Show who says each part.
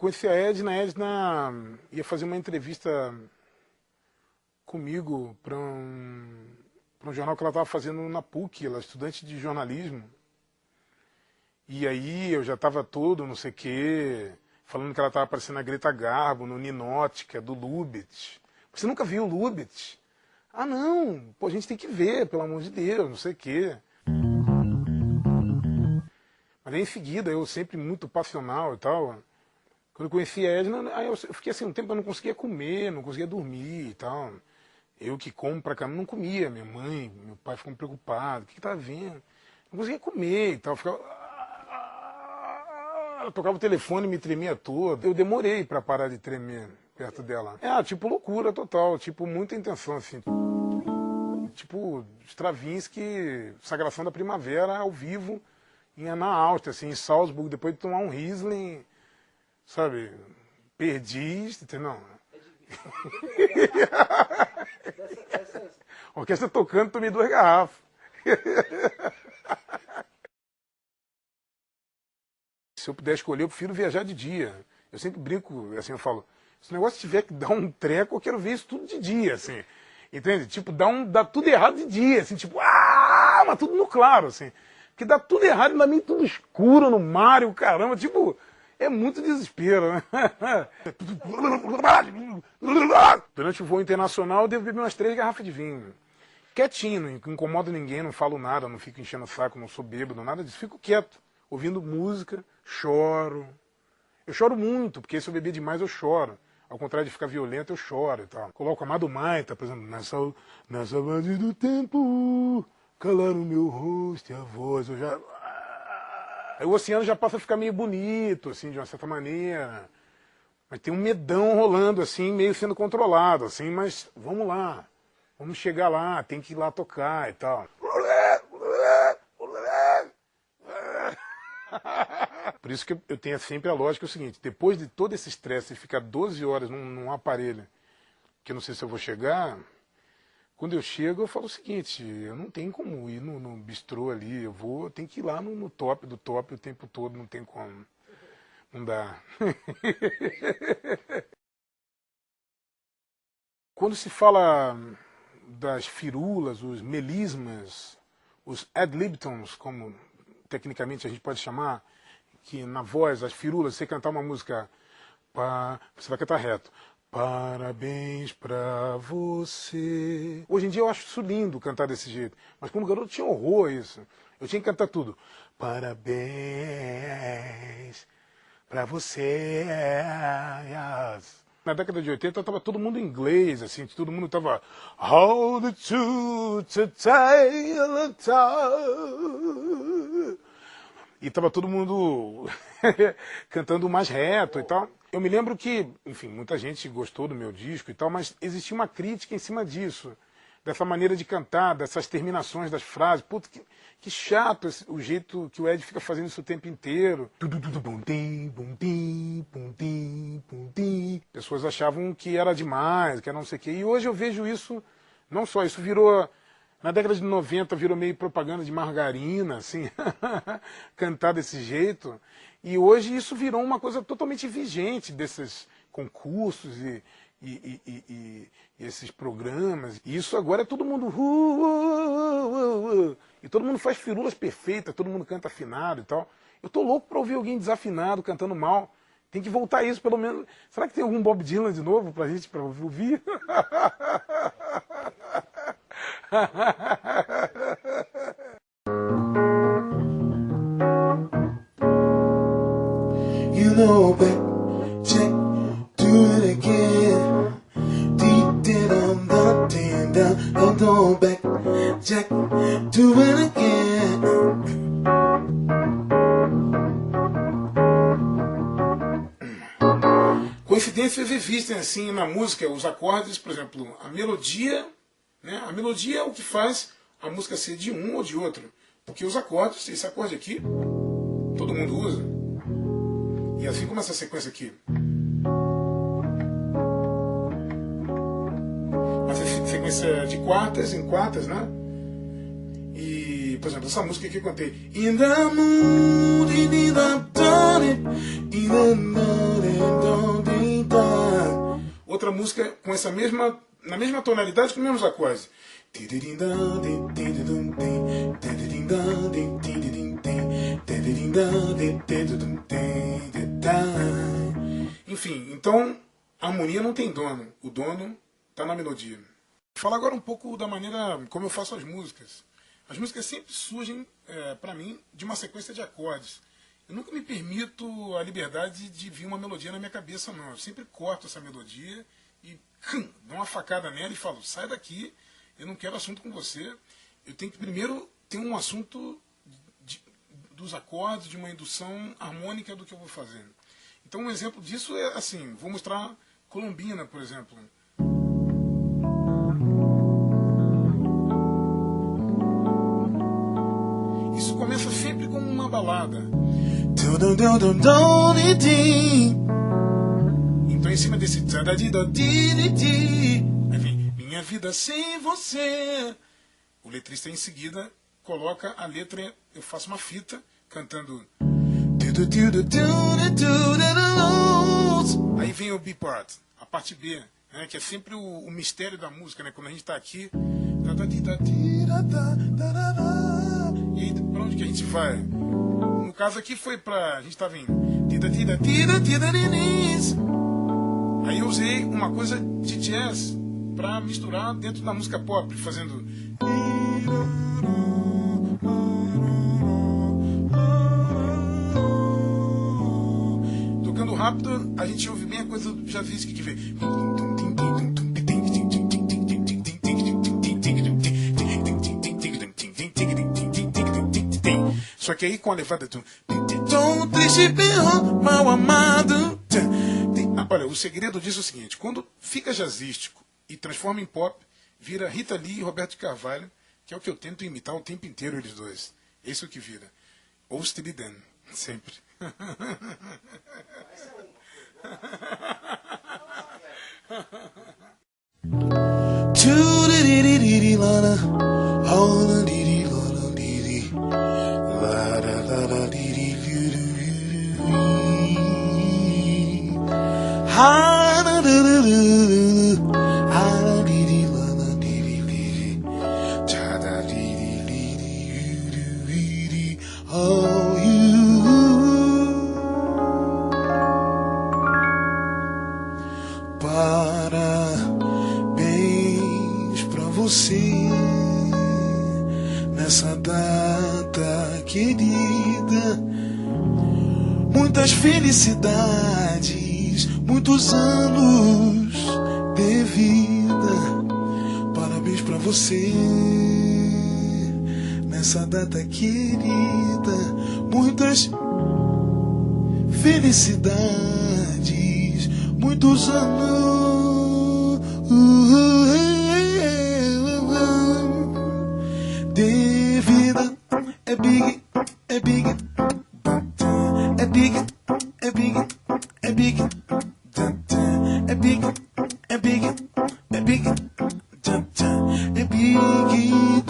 Speaker 1: Conheci a Edna ia fazer uma entrevista comigo para um jornal que ela estava fazendo na PUC, ela é estudante de jornalismo. E aí eu já estava todo, não sei o quê, falando que ela estava parecendo a Greta Garbo, no Ninótica, do Lubitsch. Você nunca viu o Lubitsch? Ah, não, pô, a gente tem que ver, pelo amor de Deus, não sei o quê. Mas aí em seguida, eu sempre muito passional e tal, quando eu conheci a Edna, aí eu fiquei assim, um tempo eu não conseguia comer, não conseguia dormir e tal. Eu que como pra cá, não comia, minha mãe, meu pai ficam preocupados, o que tá vendo? Não conseguia comer e tal, ficava... Ela tocava o telefone e me tremia todo. Eu demorei pra parar de tremer perto dela. Tipo loucura total, tipo muita intenção, assim. Tipo Stravinsky, Sagração da Primavera, ao vivo, na Áustria, assim, em Salzburg, depois de tomar um Riesling, sabe, Perdiz, entendeu? A orquestra tocando, tomei 2 garrafas. Se eu puder escolher, eu prefiro viajar de dia. Eu sempre brinco, assim, eu falo, se o negócio tiver que dar um treco, eu quero ver isso tudo de dia, assim. Entende? Tipo, dá tudo errado de dia, assim, tipo, mas tudo no claro, assim. Porque dá tudo errado, ainda meio tudo escuro no mar e o caramba, tipo, é muito desespero, né? Durante o voo internacional, eu devo beber umas 3 garrafas de vinho. Quietinho, não incomodo ninguém, não falo nada, não fico enchendo o saco, não sou bêbado, nada disso. Fico quieto, ouvindo música, choro. Eu choro muito, porque se eu beber demais eu choro. Ao contrário de ficar violento, eu choro e tal. Coloco Amado Maita, por exemplo, na saudade do tempo, calar o meu rosto e a voz. Aí o oceano já passa a ficar meio bonito, assim, de uma certa maneira. Mas tem um medão rolando, assim, meio sendo controlado, assim, mas vamos lá. Vamos chegar lá, tem que ir lá tocar e tal. Por isso que eu tenho sempre a lógica, é o seguinte, depois de todo esse estresse, ficar 12 horas num aparelho, que eu não sei se eu vou chegar, quando eu chego eu falo o seguinte, eu não tenho como ir no bistrô ali, eu tenho que ir lá no top do top o tempo todo, não tem como. Não dá. Quando se fala das firulas, os melismas, os ad-libtons, como tecnicamente a gente pode chamar, que na voz, as firulas, você cantar uma música, você vai cantar reto. Parabéns pra você. Hoje em dia eu acho isso lindo cantar desse jeito, mas como garoto tinha horror a isso. Eu tinha que cantar tudo. Parabéns pra você. Na década de 80 estava todo mundo em inglês, assim, todo mundo estava Hold the truth to tell the time. E estava todo mundo cantando mais reto e tal. Eu me lembro que, enfim, muita gente gostou do meu disco e tal, mas existia uma crítica em cima disso. Dessa maneira de cantar, dessas terminações das frases. Putz, que chato o jeito que o Ed fica fazendo isso o tempo inteiro. Pessoas achavam que era demais, que era não sei o quê. E hoje eu vejo isso, não só, isso virou... Na década de 90 virou meio propaganda de margarina, assim, cantar desse jeito. E hoje isso virou uma coisa totalmente vigente desses concursos e esses programas. E isso agora é todo mundo... E todo mundo faz firulas perfeitas, todo mundo canta afinado e tal. Eu tô louco pra ouvir alguém desafinado, cantando mal. Tem que voltar isso, pelo menos. Será que tem algum Bob Dylan de novo pra gente, pra ouvir?
Speaker 2: You know, back, check, do it again. Deep down, down, back, check, do it again.
Speaker 1: Coincidências existem assim na música, os acordes, por exemplo, a melodia, né? A melodia é o que faz a música ser de um ou de outro. Porque os acordes, esse acorde aqui, todo mundo usa. E assim como essa sequência aqui. Essa sequência de quartas em quartas, né? E por exemplo, essa música aqui eu cantei. In the mood, in the done, in the done. Outra música com essa mesma, na mesma tonalidade, com os mesmos acordes. Enfim, então a harmonia não tem dono, o dono está na melodia. Vou falar agora um pouco da maneira como eu faço as músicas. As músicas sempre surgem, para mim, de uma sequência de acordes. Eu nunca me permito a liberdade de vir uma melodia na minha cabeça, não. Eu sempre corto essa melodia e dou uma facada nela e falo, sai daqui, eu não quero assunto com você. Eu tenho que primeiro ter um assunto dos acordes, de uma indução harmônica do que eu vou fazer. Então um exemplo disso é assim, vou mostrar Colombina, por exemplo. Isso começa sempre como uma balada. Então em cima desse aí vem minha vida sem você. O letrista em seguida coloca a letra, eu faço uma fita cantando. Aí vem o B part, a parte B, né, que é sempre o mistério da música, né, quando a gente está aqui. E aí, pra onde que a gente vai? No caso aqui foi pra... A gente estava em... Aí eu usei uma coisa de jazz pra misturar dentro da música pop, fazendo... Tocando rápido, a gente ouve bem a coisa do jazzística que vem... Só que aí com a levada do... mal amado. Olha, o segredo disso é o seguinte, quando fica jazzístico e transforma em pop, vira Rita Lee e Roberto Carvalho, que é o que eu tento imitar o tempo inteiro eles dois. Esse é o que vira. Ou Steely Dan, sempre.
Speaker 2: Oh, you. Parabéns pra você nessa data querida. Muitas felicidades, muitos anos de vida. Parabéns pra você nessa data querida. Muitas felicidades, muitos anos de vida. É big, é big, é big, é big, é big, é big, é big, é big, é big.